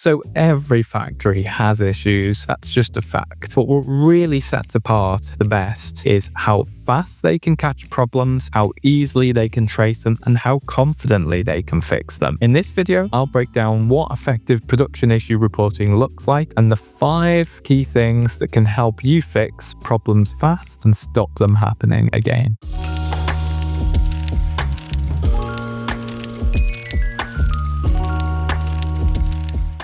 So every factory has issues, that's just a fact. But what really sets apart the best is how fast they can catch problems, how easily they can trace them, and how confidently they can fix them. In this video, I'll break down what effective production issue reporting looks like and the 5 key things that can help you fix problems fast and stop them happening again.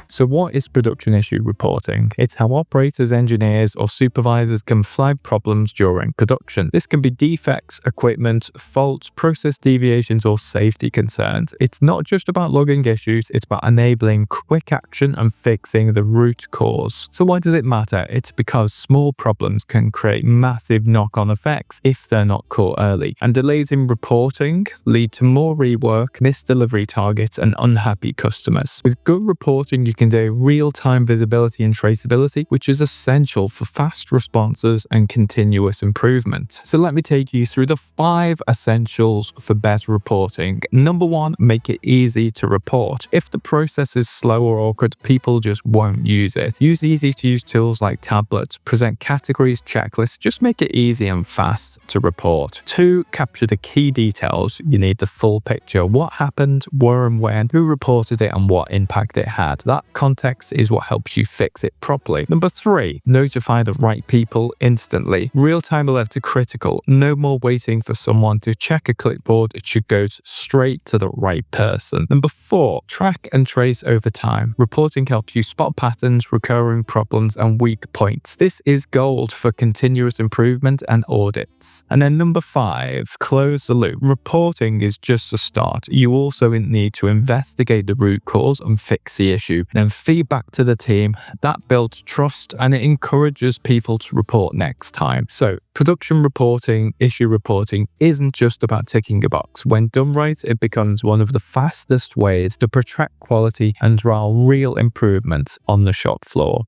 So what is production issue reporting? It's how operators, engineers, or supervisors can flag problems during production. This can be defects, equipment, faults, process deviations, or safety concerns. It's not just about logging issues, it's about enabling quick action and fixing the root cause. So why does it matter? It's because small problems can create massive knock-on effects if they're not caught early. And delays in reporting lead to more rework, missed delivery targets, and unhappy customers. With good reporting, you can do real-time visibility and traceability, which is essential for fast responses and continuous improvement. So let me take you through the 5 essentials for best reporting. Number 1, make it easy to report. If the process is slow or awkward, people just won't use it. Use easy-to-use tools like tablets, present categories, checklists, just make it easy and fast to report. 2, capture the key details. You need the full picture. What happened, where and when, who reported it, and what impact it had. That context is what helps you fix it properly. Number 3, notify the right people instantly. Real-time alerts are critical. No more waiting for someone to check a clipboard. It should go straight to the right person. Number 4, track and trace over time. Reporting helps you spot patterns, recurring problems, and weak points. This is gold for continuous improvement and audits. And then number 5, close the loop. Reporting is just a start. You also need to investigate the root cause and fix the issue. Then feedback to the team. That builds trust and it encourages people to report next time. So production reporting, issue reporting isn't just about ticking a box. When done right, it becomes one of the fastest ways to protect quality and draw real improvements on the shop floor.